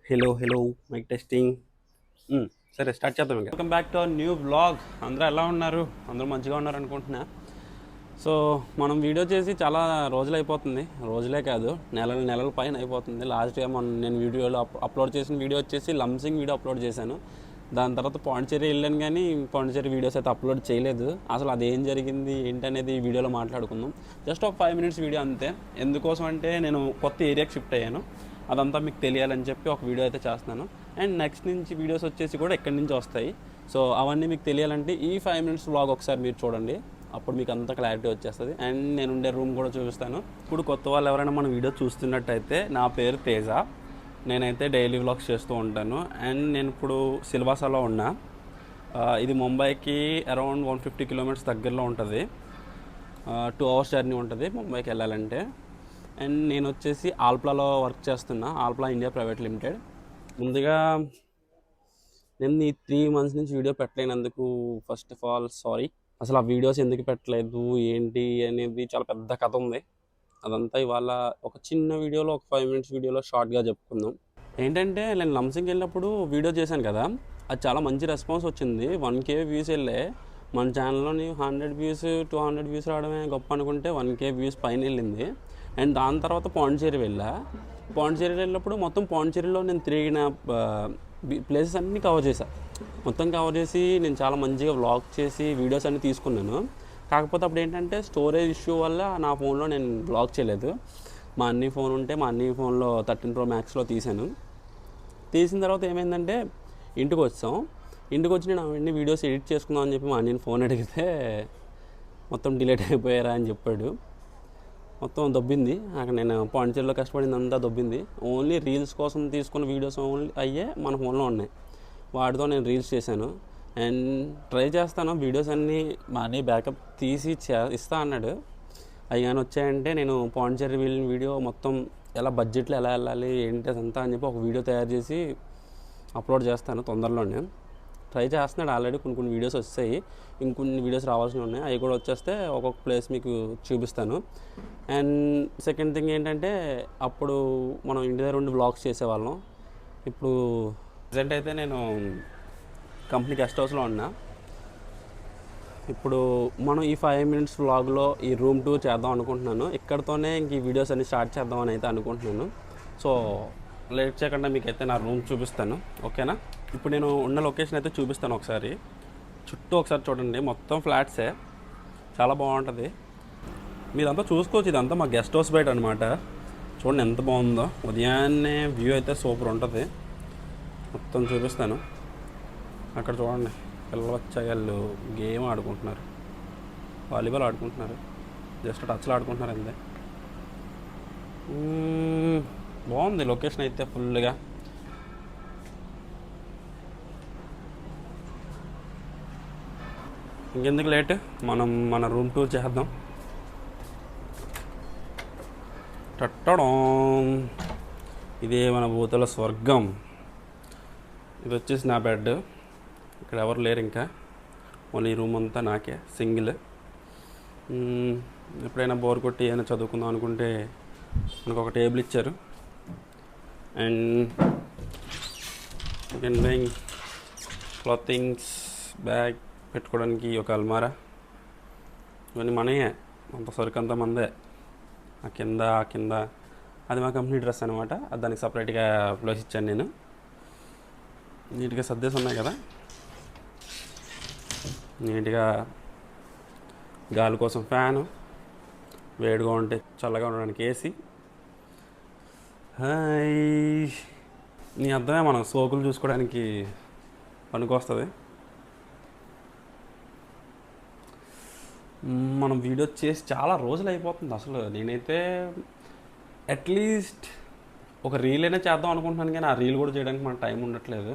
Hello mic testing. సరే start చేద్దాం ఇంకా. Welcome back to our new blog. అందరూ ఎలా ఉన్నారు? అందరూ మంచిగా ఉన్నారు అనుకుంటున్నా. సో మనం వీడియో చేసి చాలా రోజులు అయిపోతుంది, రోజులే కాదు నెలల పైన అయిపోతుంది. లాస్ట్ టైం నేను వీడియోలో అప్లోడ్ చేసిన వీడియో వచ్చేసి లంసింగ్ వీడియో అప్లోడ్ చేశాను. దాని తర్వాత పాండిచేరి వెళ్ళాను, కానీ పాండిచేరి వీడియోస్ అయితే అప్లోడ్ చేయలేదు. అసలు అదేం జరిగింది ఏంటనేది ఈ వీడియోలో మాట్లాడుకుందాం. జస్ట్ ఒక 5 minutes వీడియో అంతే. ఎందుకోసం అంటే నేను కొత్త ఏరియాకి షిఫ్ట్ అయ్యాను, అదంతా మీకు తెలియాలని చెప్పి ఒక వీడియో అయితే చేస్తున్నాను. అండ్ నెక్స్ట్ నుంచి వీడియోస్ వచ్చేసి కూడా ఎక్కడి నుంచి వస్తాయి. సో అవన్నీ మీకు తెలియాలంటే ఈ 5 minutes వ్లాగ్ ఒకసారి మీరు చూడండి, అప్పుడు మీకు అంత క్లారిటీ వచ్చేస్తుంది. అండ్ నేను ఉండే రూమ్ కూడా చూపిస్తాను. ఇప్పుడు కొత్త వాళ్ళు ఎవరైనా మన వీడియో చూస్తున్నట్టయితే, నా పేరు తేజ, నేనైతే డైలీ వ్లాగ్స్ చేస్తూ ఉంటాను. అండ్ నేను ఇప్పుడు సిల్వాసాలో ఉన్నా. ఇది ముంబైకి అరౌండ్ 150 kilometers దగ్గరలో ఉంటుంది. 2 hours జర్నీ ఉంటుంది ముంబైకి వెళ్ళాలంటే. అండ్ నేను వచ్చేసి ఆల్ప్లాలో వర్క్ చేస్తున్నా, ఆల్ప్లా ఇండియా ప్రైవేట్ లిమిటెడ్. ముందుగా నేను ఈ 3 months నుంచి వీడియో పెట్టలేనందుకు ఫస్ట్ ఆఫ్ ఆల్ సారీ. అసలు ఆ వీడియోస్ ఎందుకు పెట్టలేదు ఏంటి అనేది చాలా పెద్ద కథ ఉంది. అదంతా ఇవాళ ఒక చిన్న వీడియోలో, ఒక 5 minutes వీడియోలో షార్ట్గా చెప్పుకుందాం. ఏంటంటే నేను లంసింగ్ వెళ్ళినప్పుడు వీడియో చేశాను కదా, అది చాలా మంచి రెస్పాన్స్ వచ్చింది. 1K వ్యూస్ వెళ్ళే మన ఛానల్లోని 100 views 200 views రావడమే గొప్ప అనుకుంటే 1K వ్యూస్ పైన వెళ్ళింది. అండ్ దాని తర్వాత పాండిచేరి వెళ్ళినప్పుడు మొత్తం పాండిచేరిలో నేను తిరిగిన ప్లేసెస్ అన్నీ కవర్ చేశాను. మొత్తం కవర్ చేసి నేను చాలా మంచిగా వ్లాగ్ చేసి వీడియోస్ అన్నీ తీసుకున్నాను. కాకపోతే అప్పుడు ఏంటంటే స్టోరేజ్ ఇష్యూ వల్ల నా ఫోన్లో నేను వ్లాగ్ చేయలేదు. మా అన్నీ ఫోన్ ఉంటే మా అన్నీ ఫోన్లో 13 Pro Maxలో తీసాను. తీసిన తర్వాత ఏమైందంటే ఇంటికి వచ్చి నేను అవన్నీ వీడియోస్ ఎడిట్ చేసుకుందాం అని చెప్పి మా అన్నని ఫోన్ అడిగితే మొత్తం డిలీట్ అయిపోయారా అని చెప్పాడు. మొత్తం దొబ్బింది. అక్కడ నేను పాండిచేరిలో కష్టపడింది అంతా దొబ్బింది. ఓన్లీ రీల్స్ కోసం తీసుకున్న వీడియోస్ ఓన్లీ అయ్యే మన ఫోన్లో ఉన్నాయి. వాటితో నేను రీల్స్ చేశాను. అండ్ ట్రై చేస్తాను వీడియోస్ అన్నీ మా అన్నయ్య బ్యాకప్ తీసి ఇస్తా అన్నాడు. అవి కానీ వచ్చాయంటే నేను పాండిచేరి వెళ్ళిన వీడియో మొత్తం ఎలా బడ్జెట్లో ఎలా వెళ్ళాలి ఏంటి అదంతా అని చెప్పి ఒక వీడియో తయారు చేసి అప్లోడ్ చేస్తాను తొందరలోనే. ట్రై చేస్తున్నాడు. ఆల్రెడీ కొన్ని వీడియోస్ వస్తాయి, ఇంకొన్ని వీడియోస్ రావాల్సినవి ఉన్నాయి. అవి కూడా వచ్చేస్తే ఒక్కొక్క ప్లేస్ మీకు చూపిస్తాను. అండ్ సెకండ్ థింగ్ ఏంటంటే, అప్పుడు మనం ఇంటి దగ్గర ఉండి వ్లాగ్స్ చేసేవాళ్ళం. ఇప్పుడు ప్రజెంట్ అయితే నేను కంపెనీ గెస్ట్ హౌస్లో ఉన్నా. ఇప్పుడు మనం ఈ 5 minutes వ్లాగ్లో ఈ రూమ్ టూర్ చేద్దాం అనుకుంటున్నాను. ఇక్కడతోనే ఇంక ఈ వీడియోస్ అన్ని స్టార్ట్ చేద్దామని అయితే అనుకుంటున్నాను. సో లేట్ చేయకుండా మీకైతే నా రూమ్ చూపిస్తాను, ఓకేనా? ఇప్పుడు నేను ఉన్న లొకేషన్ అయితే చూపిస్తాను. ఒకసారి చుట్టూ ఒకసారి చూడండి, మొత్తం ఫ్లాట్సే, చాలా బాగుంటుంది. మీరంతా చూసుకోవచ్చు. ఇదంతా మా గెస్ట్ హౌస్ బయట అనమాట. చూడండి ఎంత బాగుందో. ఉదయాన్నే వ్యూ అయితే సూపర్ ఉంటుంది. మొత్తం చూపిస్తాను. అక్కడ చూడండి, పిల్లలు వచ్చాయళ్ళు గేమ్ ఆడుకుంటున్నారు, వాలీబాల్ ఆడుకుంటున్నారు, జస్ట్ టచ్లు ఆడుకుంటున్నారు అంతే. బాగుంది లొకేషన్ అయితే ఫుల్గా. ఇంకెందుకు లేట్, మనం మన రూమ్ టూర్ చేద్దాం. టట్టడం, ఇదే మన భూతల స్వర్గం. ఇది వచ్చేసి నా బెడ్. ఇక్కడ ఎవరు లేరు ఇంకా, ఓన్లీ రూమ్ అంతా నాకే, సింగిల్. ఎప్పుడైనా బోర్ కొట్టి ఏమైనా చదువుకుందాం అనుకుంటే మనకు ఒక టేబుల్ ఇచ్చారు. అండ్ క్లాతింగ్స్, బ్యాగ్ పెట్టుకోవడానికి ఒక అల్మారా, ఇవన్నీ మనయే, అంత సరుకు అంతా మందే. ఆ కింద అది మా కంపెనీ డ్రెస్ అనమాట. అది దానికి సపరేట్గా ప్లేస్ ఇచ్చాను నేను. నీట్గా సర్దేసి ఉన్నాయి కదా, నీట్గా గాలి కోసం ఫ్యాను, వేడిగా ఉంటే చల్లగా ఉండడానికి ఏసీ. హాయ్, నీ అర్థమే, మనం సోకులు చూసుకోవడానికి పనికొస్తుంది. మనం వీడియో చేసి చాలా రోజులు అయిపోతుంది. అసలు నేనైతే అట్లీస్ట్ ఒక రీల్ అయినా చేద్దాం అనుకుంటున్నాను, కానీ ఆ రీల్ కూడా చేయడానికి మనకు టైం ఉండట్లేదు.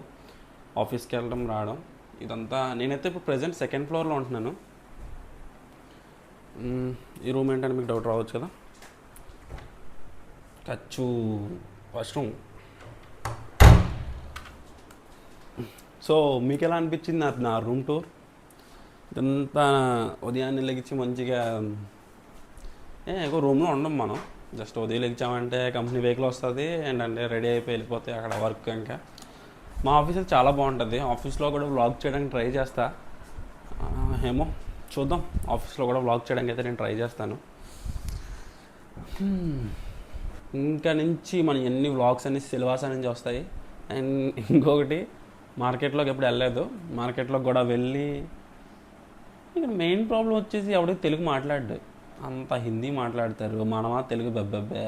ఆఫీస్కి వెళ్ళడం రావడం ఇదంతా. నేనైతే ఇప్పుడు ప్రజెంట్ 2nd floorలో ఉంటున్నాను. ఈ రూమ్ ఏంటని మీకు డౌట్ రావచ్చు కదా. Touch washroom. సో మీకు ఎలా అనిపించింది నా రూమ్ టూర్? ఇదంతా ఉదయాన్నే లెగిచ్చి మంచిగా ఒక రూమ్లో ఉండం మనం, జస్ట్ ఉదయం లెగిచామంటే కంపెనీ వెహికల్ వస్తుంది అండ్ అంటే రెడీ అయిపోయి వెళ్ళిపోతే అక్కడ వర్క్. ఇంకా మా ఆఫీస్ చాలా బాగుంటుంది, ఆఫీస్లో కూడా వ్లాగ్ చేయడానికి ట్రై చేస్తా. ఏమో చూద్దాం, ఆఫీస్లో కూడా వ్లాగ్ చేయడానికి అయితే నేను ట్రై చేస్తాను. ఇంకా నుంచి మన ఎన్ని వ్లాగ్స్ అన్ని సిల్వాసా నుంచి వస్తాయి. అండ్ ఇంకొకటి, మార్కెట్లోకి ఎప్పుడు వెళ్ళలేదు, మార్కెట్లోకి కూడా వెళ్ళి ఇక్కడ మెయిన్ ప్రాబ్లం వచ్చేసి ఎవడికి తెలుగు మాట్లాడు, అంత హిందీ మాట్లాడతారు, మనమా తెలుగు బెబ్బెబ్బే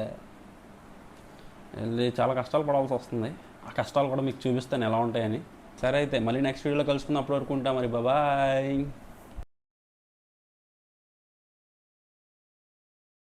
వెళ్ళి చాలా కష్టాలు పడాల్సి వస్తుంది. ఆ కష్టాలు కూడా మీకు చూపిస్తాను ఎలా ఉంటాయని. సరే అయితే మళ్ళీ నెక్స్ట్ వీడియోలో కలుసుకుందాం, అప్పటి వరకు ఉంటా మరి, బాయ్.